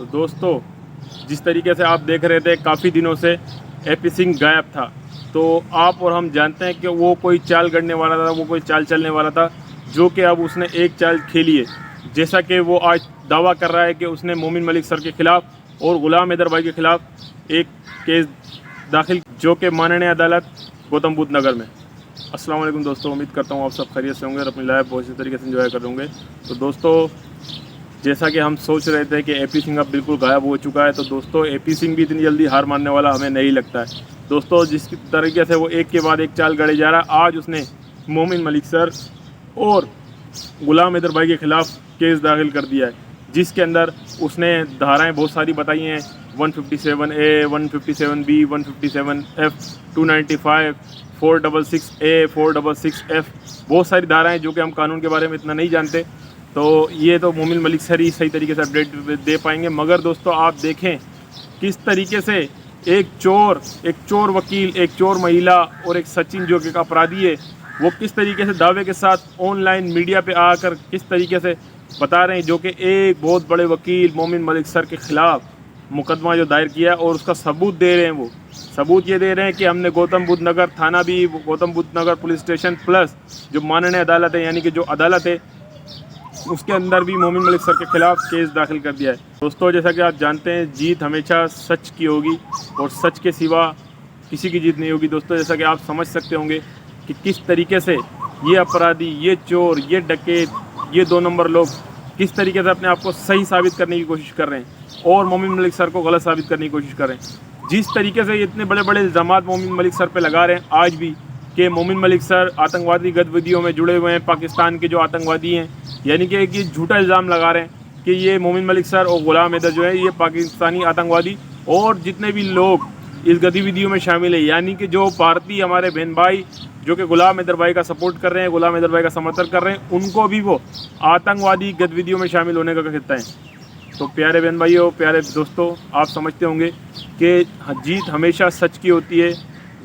तो दोस्तों, जिस तरीके से आप देख रहे थे काफ़ी दिनों से एपी सिंह गायब था, तो आप और हम जानते हैं कि वो कोई चाल गढ़ने वाला था, वो कोई चाल चलने वाला था, जो कि अब उसने एक चाल खेली है। जैसा कि वो आज दावा कर रहा है कि उसने मोमिन मलिक सर के ख़िलाफ़ और ग़ुलाम हैदर भाई के ख़िलाफ़ एक केस दाखिल, जो कि माननीय अदालत गौतम बुद्ध नगर में। अस्सलाम वालेकुम दोस्तों, उम्मीद करता हूँ आप सब खैरियत से होंगे और अपनी लाइफ बहुत अच्छी तरीके से एंजॉय कर होंगे। तो दोस्तों, जैसा कि हम सोच रहे थे कि एपी सिंह अब बिल्कुल गायब हो चुका है, तो दोस्तों एपी सिंह भी इतनी जल्दी हार मानने वाला हमें नहीं लगता है। दोस्तों, जिस तरीके से वो एक के बाद एक चाल गढ़े जा रहा है, आज उसने मोमिन मलिक सर और ग़ुलाम हैदर भाई के ख़िलाफ़ केस दाखिल कर दिया है, जिसके अंदर उसने धाराएं बहुत सारी बताई हैं। 157A, 157B, 157F, 295, 466A, 466F, बहुत सारी धाराएं जो कि हम कानून के बारे में इतना नहीं जानते। तो ये तो मोमिन मलिक सर ही सही तरीके से अपडेट दे पाएंगे। मगर दोस्तों, आप देखें किस तरीके से एक चोर वकील, एक चोर महिला और एक सचिन जो कि एक अपराधी है, वो किस तरीके से दावे के साथ ऑनलाइन मीडिया पे आकर किस तरीके से बता रहे हैं, जो कि एक बहुत बड़े वकील मोमिन मलिक सर के ख़िलाफ़ मुकदमा जो दायर किया है और उसका सबूत दे रहे हैं। वो सबूत ये दे रहे हैं कि हमने गौतम बुद्ध नगर थाना भी, गौतम बुद्ध नगर पुलिस स्टेशन प्लस जो माननीय अदालत है, यानी कि जो अदालत है, उसके अंदर भी मोमिन मलिक सर के ख़िलाफ़ केस दाखिल कर दिया है। दोस्तों, जैसा कि आप जानते हैं, जीत हमेशा सच की होगी और सच के सिवा किसी की जीत नहीं होगी। दोस्तों, जैसा कि आप समझ सकते होंगे कि किस तरीके से ये अपराधी, ये चोर, ये डकैत, ये 2 नंबर लोग किस तरीके से अपने आप को सही साबित करने की कोशिश कर रहे हैं और मोमिन मलिक सर को गलत साबित करने की कोशिश कर रहे हैं। जिस तरीके से इतने बड़े बड़े इल्ज़ामात मोमिन मलिक सर पे लगा रहे हैं आज भी, कि मोमिन मलिक सर आतंकवादी गतिविधियों में जुड़े हुए हैं, पाकिस्तान के जो आतंकवादी हैं, यानी कि एक ये झूठा इल्ज़ाम लगा रहे हैं कि ये मोमिन मलिक सर और ग़ुलाम हैदर जो है ये पाकिस्तानी आतंकवादी और जितने भी लोग इस गतिविधियों में शामिल है, यानी कि जो भारतीय हमारे बहन भाई जो कि ग़ुलाम हैदर भाई का सपोर्ट कर रहे हैं, ग़ुलाम हैदर भाई का समर्थन कर रहे हैं, उनको भी वो आतंकवादी गतिविधियों में शामिल होने का कहता है। तो प्यारे बहन भाइयों, प्यारे दोस्तों, आप समझते होंगे कि जीत हमेशा सच की होती है,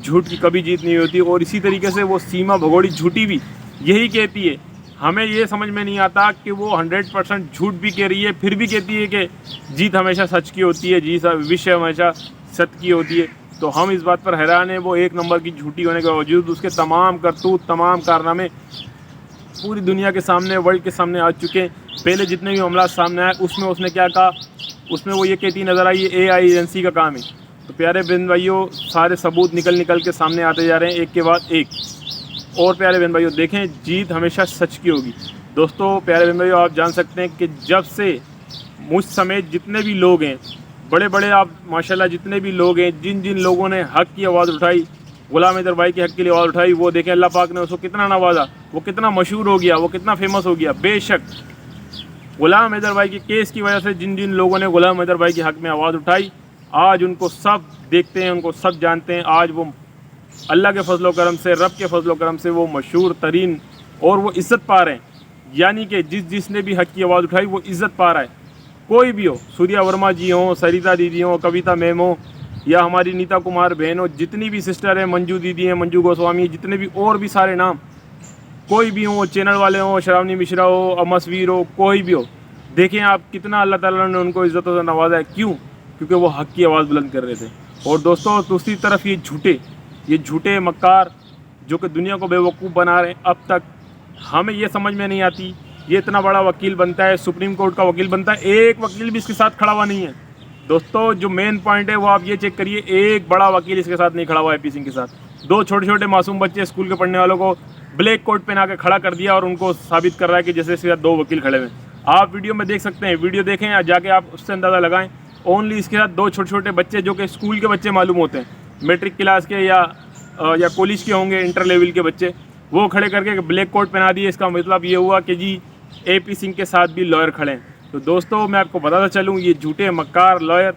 झूठ की कभी जीत नहीं होती। और इसी तरीके से वो सीमा भगोड़ी झूठी भी यही कहती है। हमें ये समझ में नहीं आता कि वो 100% झूठ भी कह रही है, फिर भी कहती है कि जीत हमेशा सच की होती है, जीत विषय हमेशा सत्य की होती है। तो हम इस बात पर हैरान हैं, वो एक नंबर की झूठी होने के बावजूद उसके तमाम करतूत, तमाम कारनामे पूरी दुनिया के सामने, वर्ल्ड के सामने आ चुके हैं। पहले जितने भी मामला सामने आए उसमें उसने क्या कहा, उसमें वो ये कहती नज़र आई, ये AI एजेंसी का काम है। तो प्यारे बहन भाइयों, सारे सबूत निकल के सामने आते जा रहे हैं एक के बाद एक। और प्यारे बहन भाइयों, देखें, जीत हमेशा सच की होगी। दोस्तों, प्यारे बहन भाइयों, आप जान सकते हैं कि जब से मुझ समेत जितने भी लोग हैं, बड़े बड़े आप माशाल्लाह जितने भी लोग हैं, जिन जिन लोगों ने हक़ की आवाज़ उठाई, ग़ुलाम हैदर भाई के हक़ के लिए आवाज़ उठाई, वो देखें अल्लाह पाक ने उसको कितना नवाजा, वो कितना मशहूर हो गया, वो कितना फेमस हो गया। बेशक ग़ुलाम हैदर भाई के केस की वजह से जिन जिन लोगों ने ग़ुलाम हैदर भाई के हक़ में आवाज़ उठाई, आज उनको सब देखते हैं, उनको सब जानते हैं। आज वो अल्लाह के फजलो करम से, रब के फजलो करम से वो मशहूर तरीन और वो इज़्ज़त पा रहे हैं। यानी कि जिसने भी हक़ की आवाज़ उठाई वो इज़्ज़त पा रहा है। कोई भी हो, सूर्या वर्मा जी हों, सरिता दीदी हों, कविता मैम हो, या हमारी नीता कुमार बहन हो, जितनी भी सिस्टर हैं, मंजू दीदी हैं, मंजू गोस्वामी, जितने भी और भी सारे नाम, कोई भी हो, चैनल वाले हों, श्रावणी मिश्रा हो, अमसवीर हो, कोई भी हो, देखें आप कितना अल्लाह ताला ने उनको इज़्ज़तों से नवाजा है। क्यों? क्योंकि वो हक़ की आवाज़ बुलंद कर रहे थे। और दोस्तों, दूसरी तरफ ये झूठे मक्कार जो कि दुनिया को बेवकूफ़ बना रहे हैं, अब तक हमें ये समझ में नहीं आती। ये इतना बड़ा वकील बनता है, सुप्रीम कोर्ट का वकील बनता है, एक वकील भी इसके साथ खड़ा हुआ नहीं है। दोस्तों, जो मेन पॉइंट है वो आप ये चेक करिए, एक बड़ा वकील इसके साथ नहीं खड़ा हुआ है एपी सिंह के साथ। 2 छोटे छोटे मासूम बच्चे स्कूल के पढ़ने वालों को ब्लैक कोट पहना के खड़ा कर दिया और उनको साबित कर रहा है कि जैसे इसके साथ 2 वकील खड़े हुए। आप वीडियो में देख सकते हैं, वीडियो देखें या जाके आप उससे अंदाज़ा लगाएं। ओनली इसके साथ 2 छोटे छोटे बच्चे जो कि स्कूल के बच्चे मालूम होते हैं, मैट्रिक क्लास के या कॉलेज के होंगे, इंटर लेवल के बच्चे, वो खड़े करके ब्लैक कोट पहना दिए। इसका मतलब ये हुआ कि जी एपी सिंह के साथ भी लॉयर खड़े हैं। तो दोस्तों, मैं आपको बताता चलूँ, ये झूठे मक्कार लॉयर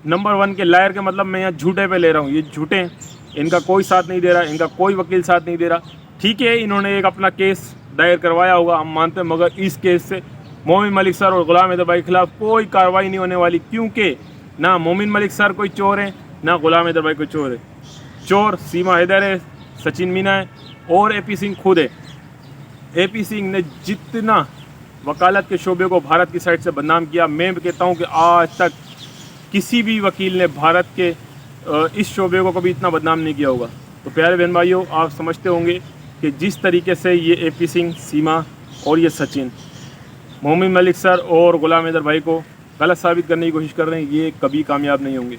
नंबर 1 के लायर के मतलब मैं यहाँ झूठे पे ले रहा हूँ। ये झूठे हैं, इनका कोई साथ नहीं दे रहा, इनका कोई वकील साथ नहीं दे रहा। ठीक है, इन्होंने एक अपना केस दायर करवाया होगा, हम मानते हैं, मगर इस केस से मोमिन मलिक सर और ग़ुलाम हैदर भाई के खिलाफ़ कोई कार्रवाई नहीं होने वाली, क्योंकि ना मोमिन मलिक सर कोई चोर है, ना ग़ुलाम हैदर भाई कोई चोर है। चोर सीमा हैदर है, सचिन मीना है और एपी सिंह खुद है। एपी सिंह ने वकालत के शोबे को भारत की साइड से बदनाम किया। मैं कहता हूँ कि आज तक किसी भी वकील ने भारत के इस शोबे को कभी इतना बदनाम नहीं किया होगा। तो प्यारे बहन भाइयों, आप समझते होंगे कि जिस तरीके से ये AP सिंह, सीमा और ये सचिन मोमिन मलिक सर और गुलाम हैदर भाई को गलत साबित करने की कोशिश कर रहे हैं, ये कभी कामयाब नहीं होंगे।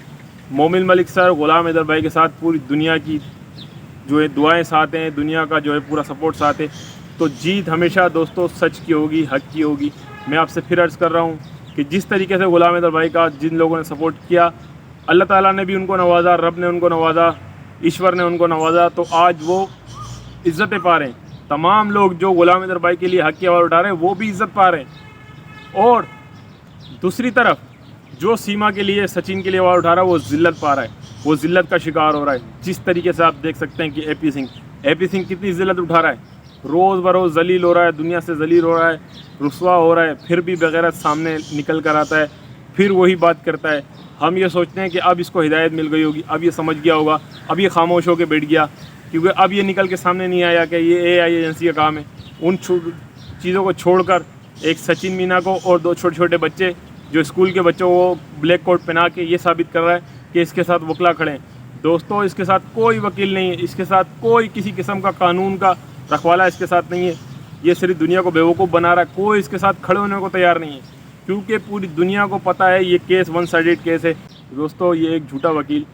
मोमिन मलिक सर गुलाम हैदर भाई के साथ पूरी दुनिया की जो है दुआएं साथ हैं, दुनिया का जो है पूरा सपोर्ट साथ है। तो जीत हमेशा दोस्तों सच की होगी, हक की होगी। मैं आपसे फिर अर्ज़ कर रहा हूँ कि जिस तरीके से गुलाम हैदर भाई का जिन लोगों ने सपोर्ट किया, अल्लाह ताला ने भी उनको नवाजा, रब ने उनको नवाजा, ईश्वर ने उनको नवाजा, तो आज वो इज़्ज़तें पा रहे हैं। तमाम लोग जो गुलाम हैदर भाई के लिए हक की आवाज़ उठा रहे हैं वो भी इज़्ज़त पा रहे हैं, और दूसरी तरफ जो सीमा के लिए, सचिन के लिए आवाज़ उठा रहा है वो ज़िल्लत पा रहा है, वो ज़िल्लत का शिकार हो रहा है। जिस तरीके से आप देख सकते हैं कि AP सिंह कितनी ज़िल्लत उठा रहा है, रोज़ बरोज़ जलील हो रहा है, दुनिया से जलील हो रहा है, रुस्वा हो रहा है, फिर भी बगैरत सामने निकल कर आता है, फिर वही बात करता है। हम ये सोचते हैं कि अब इसको हिदायत मिल गई होगी, अब ये समझ गया होगा, अब ये खामोश होकर बैठ गया, क्योंकि अब ये निकल के सामने नहीं आया कि ये AI एजेंसी का काम है। उन चीज़ों को छोड़कर एक सचिन मीना को और 2 छोटे छोटे बच्चे जो स्कूल के बच्चों को ब्लैक कोट पहना के ये साबित कर रहा है कि इसके साथ वकला खड़े हैं। दोस्तों, इसके साथ कोई वकील नहीं है, इसके साथ कोई किसी किस्म का कानून का रखवाला इसके साथ नहीं है। ये सिर्फ दुनिया को बेवकूफ़ बना रहा है, कोई इसके साथ खड़े होने को तैयार नहीं है, क्योंकि पूरी दुनिया को पता है ये केस 1 साइडेड केस है। दोस्तों, ये एक झूठा वकील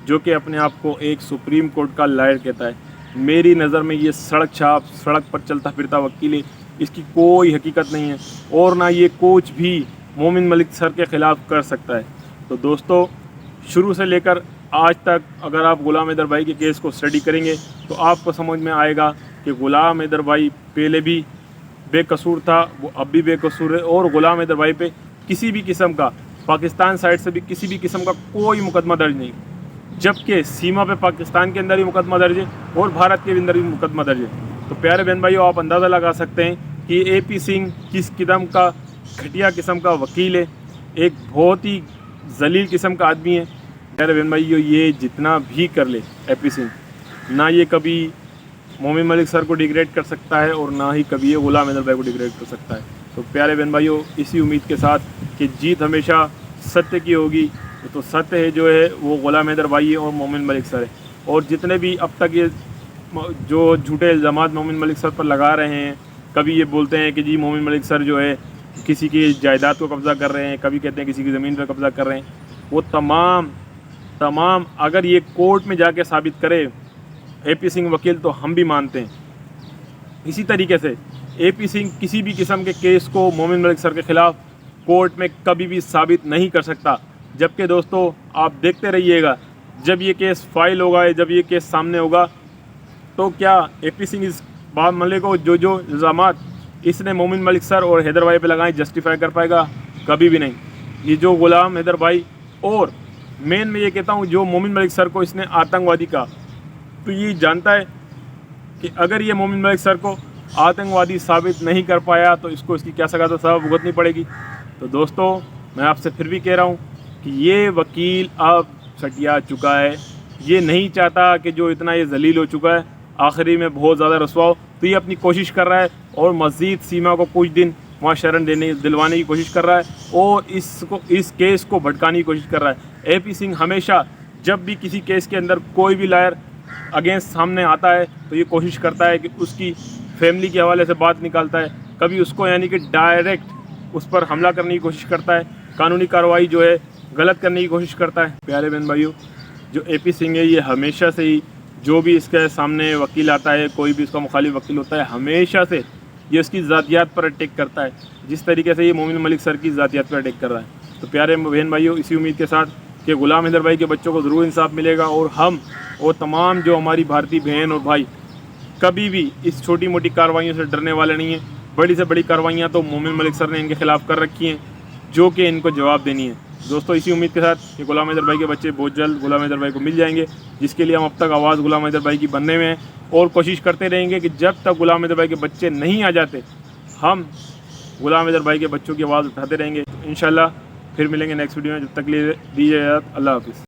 जो कि अपने आप को एक सुप्रीम कोर्ट का लॉयर कहता है, मेरी नज़र में ये सड़क छाप, सड़क पर चलता फिरता वकील है। इसकी कोई हकीकत नहीं है, और ना ये कुछ भी मोमिन मलिक सर के ख़िलाफ़ कर सकता है। तो दोस्तों, शुरू से लेकर आज तक अगर आप गुलाम हैदर भाई के केस को स्टडी करेंगे तो आपको समझ में आएगा कि गुलाम हैदर भाई पहले भी बेकसूर था, वो अब भी बेकसूर है, और गुलाम हैदर भाई पे किसी भी किस्म का पाकिस्तान साइड से भी किसी भी किस्म का कोई मुकदमा दर्ज नहीं, जबकि सीमा पे पाकिस्तान के अंदर भी मुकदमा दर्ज है और भारत के अंदर भी मुकदमा दर्ज है। तो प्यारे बहन भाइयों, आप अंदाज़ा लगा सकते हैं कि AP सिंह किस किस्म का घटिया किस्म का वकील है, एक बहुत ही जलील किस्म का आदमी है। प्यारे बहन भाइयों, ये जितना भी कर ले AP सिंह, ना ये कभी मोमिन मलिक सर को डिग्रेड कर सकता है और ना ही कभी ये गुलाम हैदर भाई को डिग्रेड कर सकता है। तो प्यारे बहन भाइयों, इसी उम्मीद के साथ कि जीत हमेशा सत्य की होगी, तो सत्य है जो है वो गुलाम हैदर भाई है और मोमिन मलिक सर है। और जितने भी अब तक ये जो झूठे इल्ज़ामात मोमिन मलिक सर पर लगा रहे हैं, कभी ये बोलते हैं कि जी मोमिन मलिक सर जो है किसी की जायदाद को कब्ज़ा कर रहे हैं, कभी कहते हैं किसी की ज़मीन पर कब्ज़ा कर रहे हैं, वो तमाम अगर ये कोर्ट में जाके साबित करे AP सिंह वकील तो हम भी मानते हैं। इसी तरीके से AP सिंह किसी भी किस्म के केस को मोमिन मलिक सर के ख़िलाफ़ कोर्ट में कभी भी साबित नहीं कर सकता। जबकि दोस्तों, आप देखते रहिएगा, जब ये केस फाइल होगा, जब ये केस सामने होगा, तो क्या AP सिंह इस बात मामले को जो इल्ज़ामात इसने मोमिन मलिक सर और हैदर भाई पे लगाए जस्टिफाई कर पाएगा? कभी भी नहीं। ये जो गुलाम हैदर भाई, और मेन मैं ये कहता हूँ जो मोमिन मलिक सर को इसने आतंकवादी कहा, तो ये जानता है कि अगर ये मोमिन मलिक सर को आतंकवादी साबित नहीं कर पाया तो इसको इसकी क्या सज़ा भुगतनी पड़ेगी। तो दोस्तों, मैं आपसे फिर भी कह रहा हूँ कि ये वकील अब सटिया चुका है, ये नहीं चाहता कि जो इतना ये जलील हो चुका है आखिरी में बहुत ज़्यादा रसवा हो, तो ये अपनी कोशिश कर रहा है और मज़ीद सीमा को कुछ दिन वहाँ शरण दिलवाने की कोशिश कर रहा है और इस केस को भटकाने की कोशिश कर रहा है। AP सिंह हमेशा जब भी किसी केस के अंदर कोई भी लायर अगेंस्ट सामने आता है तो ये कोशिश करता है कि उसकी फैमिली के हवाले से बात निकालता है, कभी उसको यानी कि डायरेक्ट उस पर हमला करने की कोशिश करता है, कानूनी कार्रवाई जो है गलत करने की कोशिश करता है। प्यारे बहन भाइयों, जो AP सिंह है ये हमेशा से ही जो भी इसके सामने वकील आता है, कोई भी इसका मुखालिफ वकील होता है, हमेशा से ये उसकी ज़ातियात पर अटैक करता है, जिस तरीके से ये मोमिन मलिक सर की ज़ातियात पर अटैक कर रहा है। तो प्यारे बहन भाइयों, इसी उम्मीद के साथ कि गुलाम हैदर भाई के बच्चों को ज़रूर इंसाफ मिलेगा और हम और तमाम जो हमारी भारतीय बहन और भाई कभी भी इस छोटी मोटी कार्रवाइयों से डरने वाले नहीं हैं। बड़ी से बड़ी कार्रवाइयाँ तो मोमिन मलिक सर ने इनके खिलाफ़ कर रखी हैं, जो कि इनको जवाब देनी है। दोस्तों, इसी उम्मीद के साथ कि गुलाम हैदर भाई के बच्चे बहुत जल्द गुलाम हैदर भाई को मिल जाएंगे, जिसके लिए हम अब तक आवाज़ गुलाम हैदर भाई की बनने में हैं और कोशिश करते रहेंगे कि जब तक गुलाम हैदर भाई के बच्चे नहीं आ जाते हम गुलाम हैदर भाई के बच्चों की आवाज़ उठाते रहेंगे। इंशाल्लाह फिर मिलेंगे नेक्स्ट वीडियो में, जब तक लिए दीजिए अल्लाह हाफ़िज़।